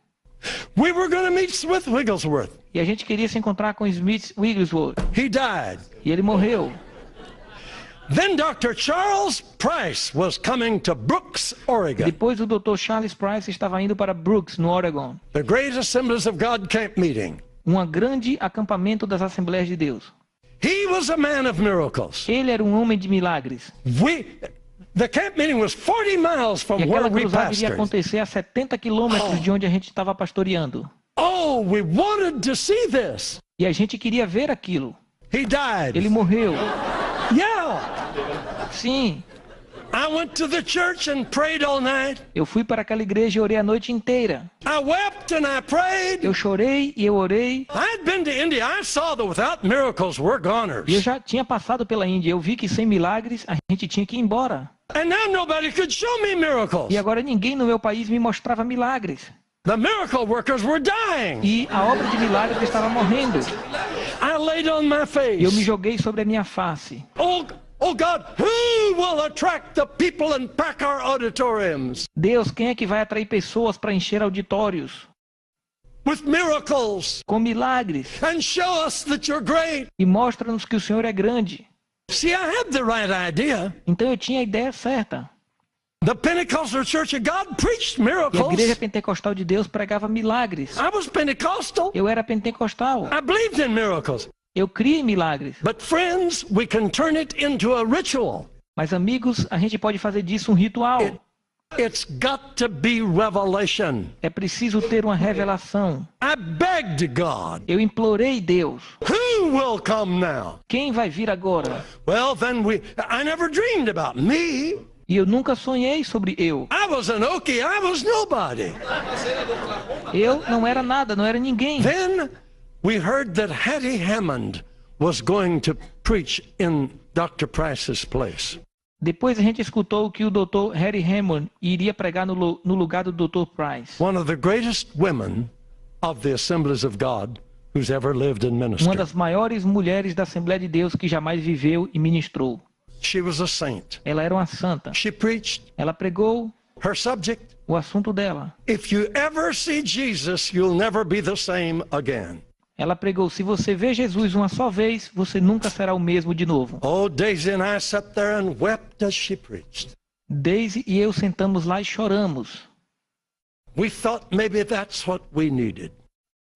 We were going to meet Smith Wigglesworth. E a gente queria se encontrar com Smith Wigglesworth. He died. E ele morreu. Then Dr. Charles Price was coming to Brooks, Oregon. Depois o Dr. Charles Price estava indo para Brooks, no Oregon. The Great Assemblies of God camp meeting. Um grande acampamento das Assembleias de Deus. He was a man of miracles. Ele era um homem de milagres. The camp meeting was 40 miles from E where aquela we cruzada iria pastored. acontecer a 70 quilômetros de onde a gente estava pastoreando. Oh, we wanted to see this. E a gente queria ver aquilo. He died. Ele morreu. Yeah. Sim. I went to the church and prayed all night. Eu fui para aquela igreja e orei a noite inteira. I wept and I prayed. Eu chorei e eu orei. I'd been to India. I saw that without miracles, we're goners. E eu já tinha passado pela Índia. Eu vi que sem milagres a gente tinha que ir embora. And now nobody could show me miracles. E agora ninguém no meu país me mostrava milagres. The miracle workers were dying. E a obra de milagres estava morrendo. I laid on my face. E eu me joguei sobre a minha face. Oh God, who will attract the people and pack our auditoriums? Deus, quem é que vai atrair pessoas para encher auditórios? With miracles. Com milagres. And show us that you're great. E mostra-nos que o Senhor é grande. See, I had the right idea. Então eu tinha a ideia certa. The Pentecostal Church of God preached E a miracles. igreja pentecostal de Deus pregava milagres. I was Pentecostal. Eu era pentecostal. I believed in miracles. Eu criei milagres. But friends, we can turn it into a ritual. Mas amigos, a gente pode fazer disso um ritual. It's got to be revelation. É preciso ter uma revelação. I begged God, Eu implorei Deus. who will come now? Quem vai vir agora? Well, then I never dreamed about me. E eu nunca sonhei sobre eu. I was an Okie, I was nobody. Eu não era nada, não era ninguém. Then we heard that Hattie Hammond was going to preach in Dr. Price's place. Depois a gente escutou que o Dr. Harry Hammond iria pregar no lugar do Dr. Price. One of the greatest women of the Assemblies of God who's ever lived and Uma ministered. das maiores mulheres da Assembleia de Deus que jamais viveu e ministrou. She was a saint. Ela era uma santa. She preached. Ela pregou Her subject, o assunto dela. if you ever see Jesus, you'll never be the same again. Ela pregou: se você vê Jesus uma só vez, você nunca será o mesmo de novo. Oh, Daisy and I sat there and wept as she preached. Daisy e eu sentamos lá e choramos. We thought maybe that's what we needed.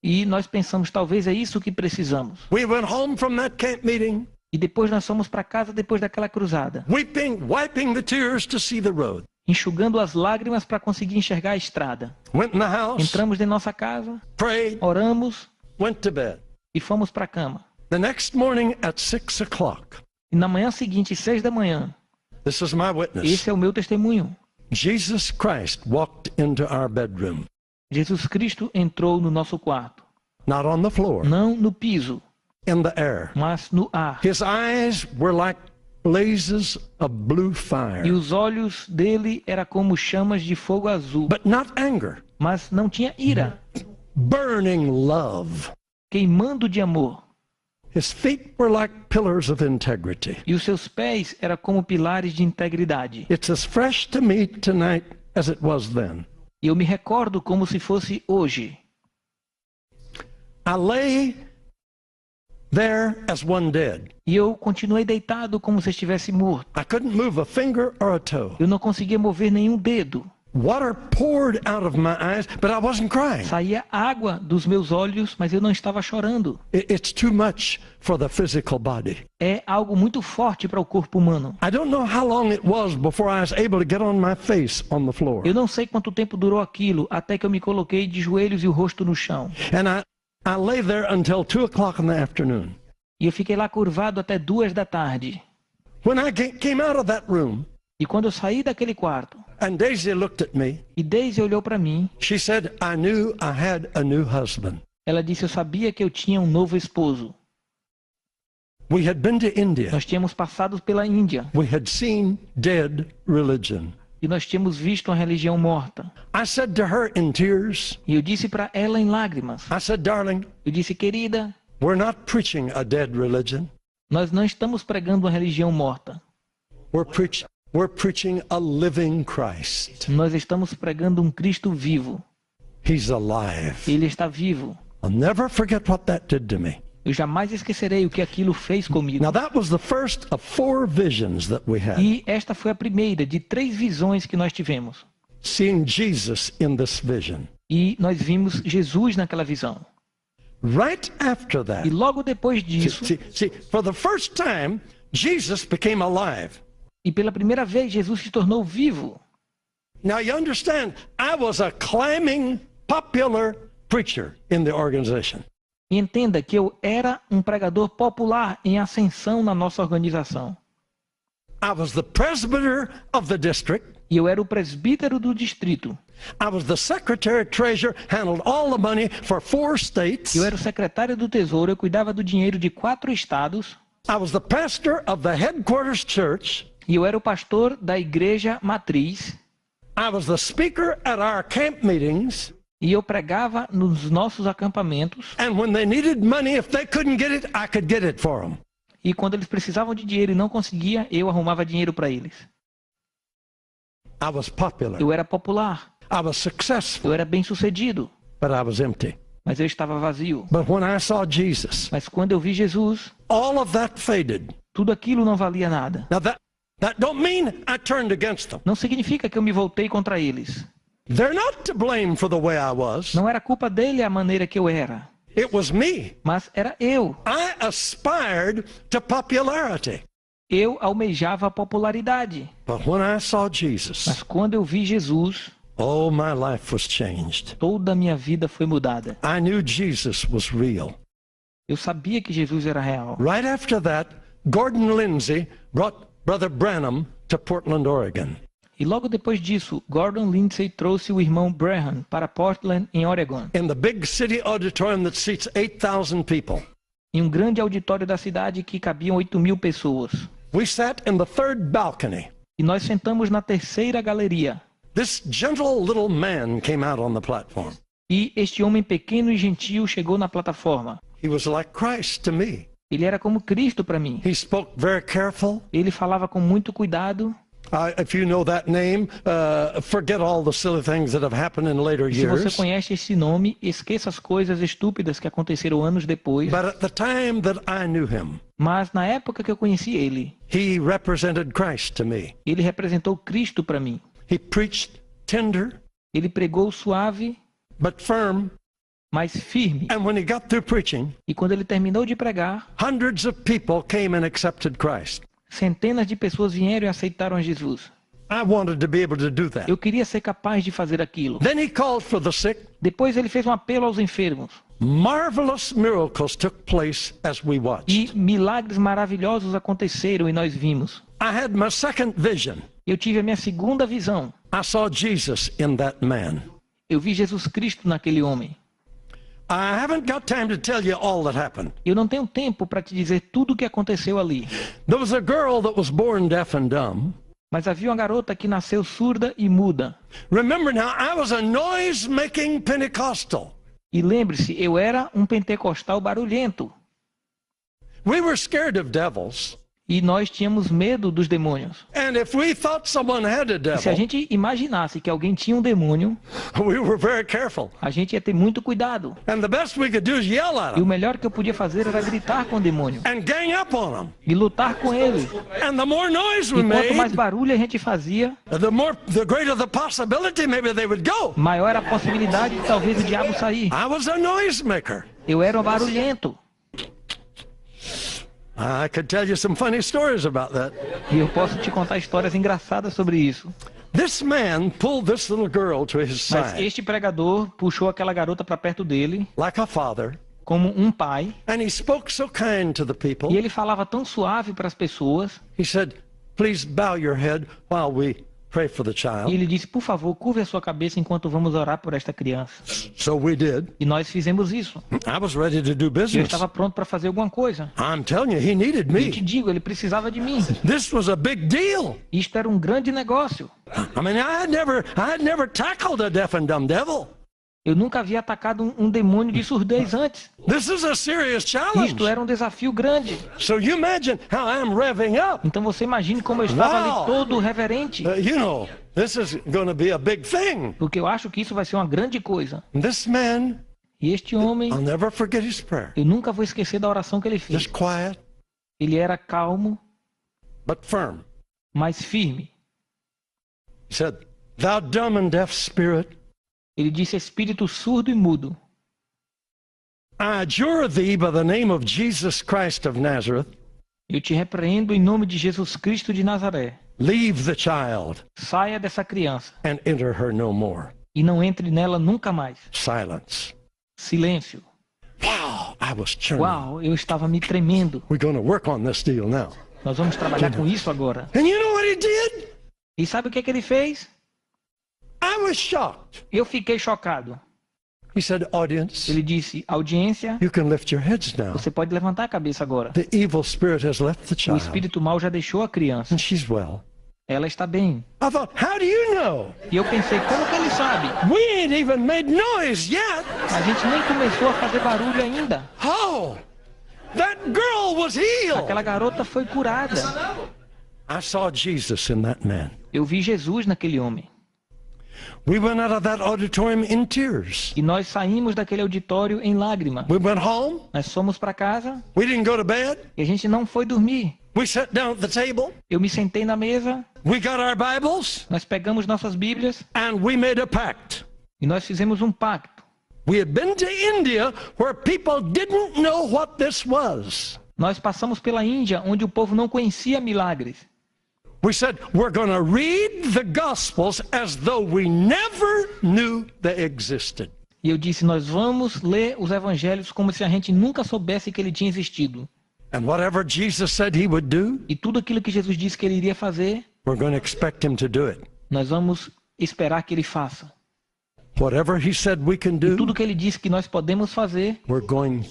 E nós pensamos, talvez é isso que precisamos. We went home from that camp meeting, E depois nós fomos para casa depois daquela cruzada, wiping the tears to see the road. enxugando as lágrimas para conseguir enxergar a estrada. Went in the house, Entramos em nossa casa, prayed, oramos went to bed. e fomos para a cama. The next morning at 6 o'clock, E na manhã seguinte, 6 da manhã, this is my witness. esse é o meu testemunho. Jesus Christ walked into our bedroom, Jesus Cristo entrou no nosso quarto. not on the floor, Não no piso, in the air. mas no ar. His eyes were like blazes of blue fire, E os olhos dele eram como chamas de fogo azul. but not anger, Mas não tinha ira, burning love. queimando de amor. His feet were like pillars of integrity. E os seus pés eram como pilares de integridade. It's as fresh to me tonight as it was then. E eu me recordo como se fosse hoje. I lay there as one dead. E eu continuei deitado como se estivesse morto. I couldn't move a finger or a toe. Eu não conseguia mover nenhum dedo. Water poured out of my eyes, but I wasn't crying. Saía água dos meus olhos, mas eu não estava chorando. It's too much for the physical body. É algo muito forte para o corpo humano. I don't know how long it was before I was able to get on my face on the floor. Eu não sei quanto tempo durou aquilo, até que eu me coloquei de joelhos e o rosto no chão. And I lay there until 2 o'clock in the afternoon. E eu fiquei lá curvado até 2 da tarde. When I came out of that room, E quando eu saí daquele quarto, and Daisy looked at me, e Daisy olhou para mim, she said, I knew I had a new husband. ela disse: eu sabia que eu tinha um novo esposo. We had been to India. Nós tínhamos passado pela Índia We had seen dead religion. e nós tínhamos visto uma religião morta. I said to her in tears, E eu disse para ela em lágrimas, I said, darling, eu disse: querida, we're not preaching a dead religion. nós não estamos pregando uma religião morta. We're preaching a living Christ. Nós estamos pregando um Cristo vivo. He's alive. Ele está vivo. I'll never forget what that did to me. Eu jamais esquecerei o que aquilo fez comigo. Now that was the first of 4 visions that we had. E esta foi a primeira de 3 visões que nós tivemos. Seeing Jesus in this vision. E nós vimos Jesus naquela visão. Right after that, E logo depois disso, see, for the first time, Jesus became alive. e pela primeira vez, Jesus se tornou vivo. Now you understand, I was a climbing, popular preacher in the organization. E entenda que eu era um pregador popular em ascensão na nossa organização. I was the presbyter of the district. E eu era o presbítero do distrito. I was the secretary treasurer, handled all the money for 4 states. Eu era o secretário do tesouro, eu cuidava do dinheiro de 4 estados. I was the pastor of the headquarters church. E eu era o pastor da igreja matriz. I was the speaker at our camp meetings. E eu pregava nos nossos acampamentos. And when they needed money, if they couldn't get it, I could get it for them. E quando eles precisavam de dinheiro e não conseguia, eu arrumava dinheiro para eles. I was popular. Eu era popular. I was successful, Eu era bem-sucedido. but I was empty. Mas eu estava vazio. But when I saw Jesus, Mas quando eu vi Jesus, all of that faded. tudo aquilo não valia nada. Now That don't mean I turned against them. Não significa que eu me voltei contra eles. They're not to blame for the way I was. Não era culpa dele a maneira que eu era, It was me. mas era eu. I aspired to popularity. Eu almejava a popularidade. But when I saw Jesus, Mas quando eu vi Jesus, oh, my life was changed. toda a minha vida foi mudada. I knew Jesus was real. Eu sabia que Jesus era real. Right after that, Gordon Lindsay brought Brother Branham to Portland, Oregon. E logo depois disso, Gordon Lindsay trouxe o irmão Branham para Portland, em Oregon, In the big city auditorium that seats 8,000 people. em um grande auditório da cidade que cabiam 8.000 pessoas. We sat in the third balcony. E nós sentamos na terceira galeria. This gentle little man came out on the platform. E este homem pequeno e gentil chegou na plataforma. He was like Christ to me. Ele era como Cristo para mim. He spoke very careful. Ele falava com muito cuidado. If you know that name, forget all the silly things that have happened in later Se você years. conhece esse nome, esqueça as coisas estúpidas que aconteceram anos depois. But at the time that I knew him, Mas na época que eu conheci ele, he represented Christ to me. ele representou Cristo para mim. He preached tender Ele pregou suave, but firm. mas firme. And when he got through preaching, E quando ele terminou de pregar, hundreds of people came and accepted Christ. centenas de pessoas vieram e aceitaram a Jesus. I wanted to be able to do that. Eu queria ser capaz de fazer aquilo. Then he called for the sick. Depois ele fez um apelo aos enfermos. Marvelous miracles took place as we watched. E milagres maravilhosos aconteceram e nós vimos. I had my second vision. Eu tive a minha segunda visão. I saw Jesus in that man. Eu vi Jesus Cristo naquele homem. I haven't got time to tell you all that happened. Eu não tenho tempo para te dizer tudo o que aconteceu ali. There was a girl that was born deaf and dumb. Mas havia uma garota que nasceu surda e muda. Remember now, I was a noise-making Pentecostal. E lembre-se, eu era um pentecostal barulhento. We were scared of devils. E nós tínhamos medo dos demônios. And if we thought someone had a E se a devil, gente imaginasse que alguém tinha um demônio, we were very careful. a gente ia ter muito cuidado. And the best we could do is yell at E o them melhor que eu podia fazer era gritar com o demônio. and gang up on them. E lutar com ele. And the more noise we E quanto mais made, barulho a gente fazia, the greater the possibility maybe they would go. maior era a possibilidade de talvez o diabo sair. I was a noisemaker. Eu era um barulhento. I could tell you some funny stories about that. E eu posso te contar histórias engraçadas sobre isso. This man pulled this little girl to his Mas side este pregador puxou aquela garota para perto dele, like a father, como um pai. and he spoke so kind to the people. E ele falava tão suave para as pessoas. He said, "Please bow your head while we pray for the E child." ele disse, por favor, curve a sua cabeça enquanto vamos orar por esta criança. So we did. E nós fizemos isso. I was ready to do Eu business. estava pronto para fazer alguma coisa. I'm telling you, he needed Eu te me. digo, ele precisava de mim. This was a big deal. Isto era um grande negócio. I mean, I had never tackled a deaf and dumb devil. Eu nunca havia atacado um demônio de surdez antes. This is a serious challenge. Isto era um desafio grande. So you imagine how I'm revving up. Então você imagine como eu estava Uau! ali todo reverente. You know, this is going to be a big thing. Porque eu acho que isso vai ser uma grande coisa. And this man, E este homem, I'll never forget his prayer. eu nunca vou esquecer da oração que ele fez. Just quiet, Ele era calmo, but firm. mas firme. He said, "Thou dumb and deaf spirit, Ele disse, espírito surdo e mudo, I adjure thee by the name of Jesus Christ of Nazareth, eu te repreendo em nome de Jesus Cristo de Nazaré. leave the child Saia dessa criança and enter her no more." e não entre nela nunca mais. Silence. Silêncio. Wow, I was churning. Uau, eu estava me tremendo. We're going to work on this deal now. Nós vamos trabalhar com isso agora. And you know what he did? E sabe o que é que ele fez? I was shocked. Eu fiquei chocado. He said, "Audience, Ele disse, audiência, you can lift your heads now. você pode levantar a cabeça agora. The evil spirit has left the O child, espírito mau já deixou a criança. and she's well." Ela está bem. I thought, how do you know? E eu pensei, como que ele sabe? We ain't even made noise yet. A gente nem começou a fazer barulho ainda. Oh, that girl was healed. Aquela garota foi curada. I saw Jesus in that man. Eu vi Jesus naquele homem. We went out of that auditorium in tears. E nós saímos daquele auditório em lágrima. We went home. Nós fomos para casa We didn't go to bed. e a gente não foi dormir. We sat down at the table. Eu me sentei na mesa, We got our Bibles, nós pegamos nossas Bíblias and we made a pact. e nós fizemos um pacto. We had been to India where people didn't know what this was. Nós passamos pela Índia, onde o povo não conhecia milagres. We said, we're going to read the Gospels as though we never knew they existed. E eu disse, nós vamos ler os evangelhos como se a gente nunca soubesse que ele tinha existido. And whatever Jesus said he would do, E tudo aquilo que Jesus disse que ele iria fazer, we're going to expect him to do it. nós vamos esperar que ele faça. Whatever he said we can E do, tudo que ele disse que nós podemos fazer, we're going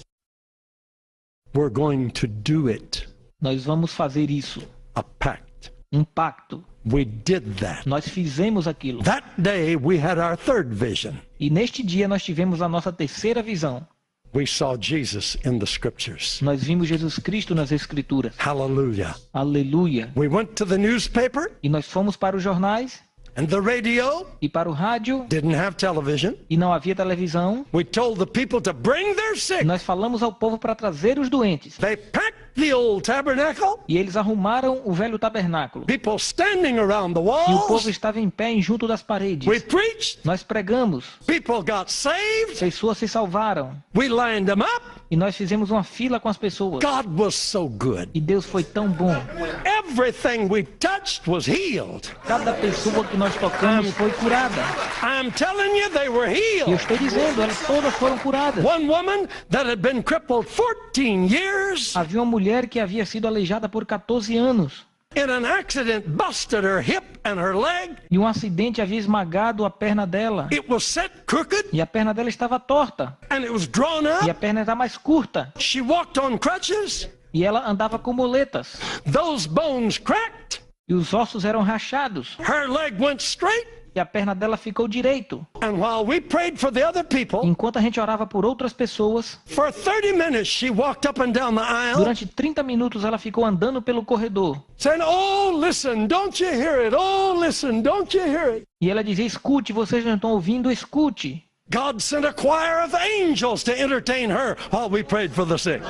to do it. nós vamos fazer isso. A pact. Um pacto. We did that. Nós fizemos aquilo. That day we had our third vision. E neste dia nós tivemos a nossa terceira visão. We saw Jesus in the scriptures. Nós vimos Jesus Cristo nas Escrituras. Hallelujah. Aleluia. We went to the newspaper E nós fomos para os jornais and the radio. e para o rádio Didn't have television. e não havia televisão. We told the people to bring their E sick. nós falamos ao povo para trazer os doentes. They packed the old tabernacle. E eles arrumaram o velho tabernáculo. People standing around the E o povo walls. estava em pé junto das We paredes. preached. Nós pregamos. People got saved. Pessoas se salvaram. We lined them up. E nós fizemos uma fila com as pessoas. God was so good. E Deus foi tão bom. Everything we touched was healed. Cada pessoa que nós tocamos foi curada. I'm telling you, they were E eu healed. estou dizendo, elas todas foram curadas. One woman that had been crippled 14 years Havia uma mulher que havia sido aleijada por 14 anos. in an accident busted her hip and her leg. E um acidente havia esmagado a perna dela. It was set crooked E a perna dela estava torta. and it was drawn E a up. perna era mais curta. She walked on crutches. E ela andava com muletas. Those bones cracked. E os ossos eram rachados. Her leg went straight. E a perna dela ficou direito. And while we prayed for the other people, Enquanto a gente orava por outras pessoas, for 30 minutes she walked up and down the aisle durante 30 minutos ela ficou andando pelo corredor. saying, "Oh, listen, don't you hear it? Oh, listen, don't you hear it?" E ela dizia, escute, vocês não estão ouvindo, escute. God sent a choir of angels to entertain her while we prayed for the sick.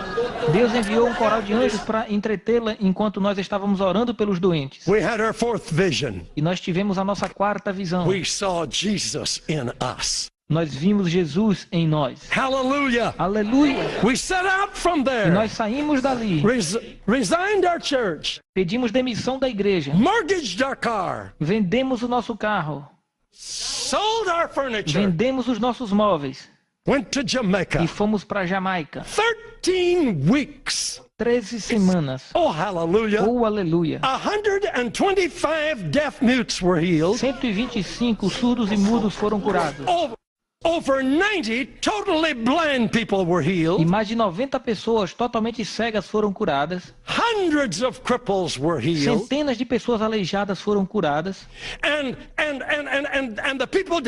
Deus enviou um coral de anjos para entretê-la enquanto nós estávamos orando pelos doentes. We had our fourth vision. E nós tivemos a nossa quarta visão. We saw Jesus in us. Nós vimos Jesus em nós. Hallelujah. Aleluia! We set out from E there, nós saímos dali. resigned our church, Pedimos demissão da igreja. mortgaged our car, Vendemos o nosso carro. sold our furniture, Vendemos os nossos móveis. went to Jamaica. E fomos para Jamaica. 13 weeks. 13 semanas. Oh, hallelujah. Oh, aleluia! 125 deaf mutes were healed. 125 surdos e mudos foram curados. Over 90 totally blind people were E healed. mais de 90 pessoas totalmente cegas foram curadas. Hundreds of cripples were healed. Centenas de pessoas aleijadas foram curadas. And the people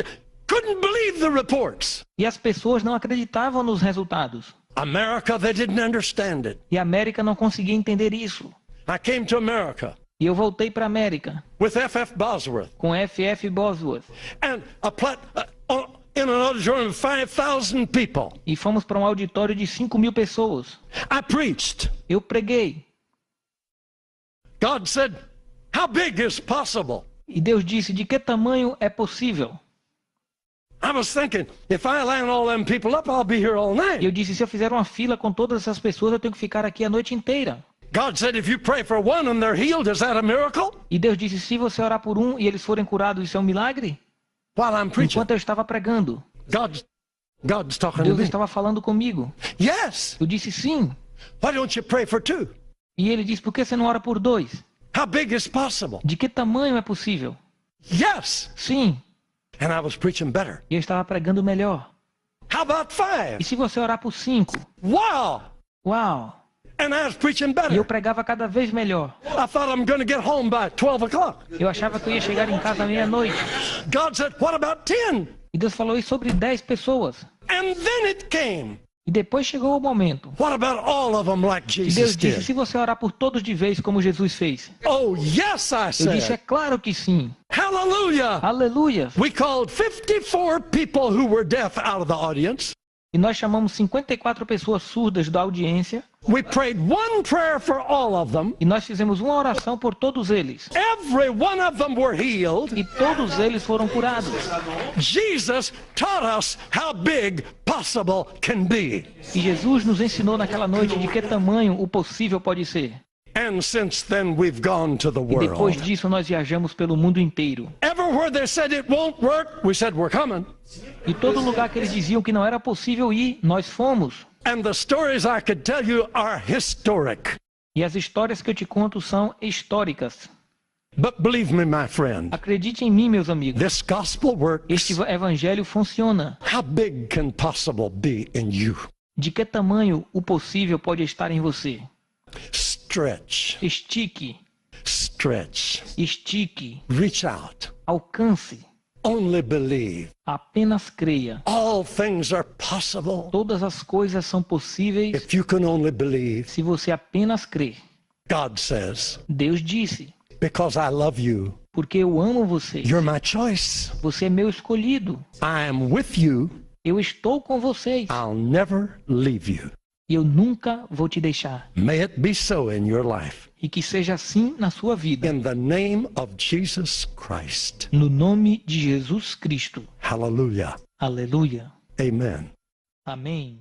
couldn't believe the reports. E as pessoas não acreditavam nos resultados. America, they didn't understand it. E a América não conseguia entender isso. I came to America E eu voltei para a América with F.F. Bosworth com F.F. Bosworth. and in an auditorium of 5,000 people. E fomos para um auditório de 5.000 pessoas. I preached. Eu preguei. God said, "How big is possible?" E Deus disse, de que tamanho é possível? I was thinking, if I line all them people up, I'll be here all E night. eu disse, se eu fizer uma fila com todas essas pessoas, eu tenho que ficar aqui a noite inteira. God said, if you pray for one and they're healed, is that a miracle? E Deus disse, se você orar por um e eles forem curados, isso é um milagre? While I'm preaching, Enquanto eu estava pregando, God's talking to Deus me. estava falando comigo. Yes. Eu disse, sim. Why don't you pray for two? E ele disse, por que você não ora por 2? How big is possible? De que tamanho é possível? Yes. Sim. And I was preaching better. E eu estava pregando melhor. How about 5? E se você orar por 5? Wow. Uau! And I was preaching E eu better. pregava cada vez melhor. I thought I'm going to get home by 12 o'clock. Eu achava que eu ia chegar em casa à meia-noite. God said, what about 10? E Deus falou isso sobre 10 pessoas. And then it came. E depois chegou o momento. What about all of them like E Deus Jesus disse, did? se você orar por todos de vez, como Jesus fez. Oh, yes, I Eu disse, é said. claro que sim. Hallelujah. Aleluia! We called 54 people who were deaf out of the audience. E nós chamamos 54 pessoas surdas da audiência. We prayed one prayer for all of them. E nós fizemos uma oração por todos eles. Every one of them were healed. E todos eles foram curados. Jesus taught us how big possible can be. E Jesus nos ensinou naquela noite de que tamanho o possível pode ser. And since then we've gone to the E depois world. disso nós viajamos pelo mundo inteiro. Everywhere they said it won't work, we said we're coming. E todo lugar que eles diziam que não era possível ir, nós fomos. And the stories I could tell you are historic. E as histórias que eu te conto são históricas. But believe me, my friend, Acredite em mim, meus amigos. this gospel works. Este evangelho funciona. How big can possible be in you? De que tamanho o possível pode estar em você? Stretch, Estique, stretch, estique, reach out, alcance. only believe. Apenas creia. All things are possible Todas as coisas são possíveis if you can only believe. se você apenas crer. God says, Deus disse, because I love you, porque eu amo você. you're my choice. Você é meu escolhido. I am with you. Eu estou com vocês. I'll never leave you. E eu nunca vou te deixar. May it be so in your life. E que seja assim na sua vida. In the name of Jesus Christ. No nome de Jesus Cristo. Hallelujah. Aleluia. Amen. Amém.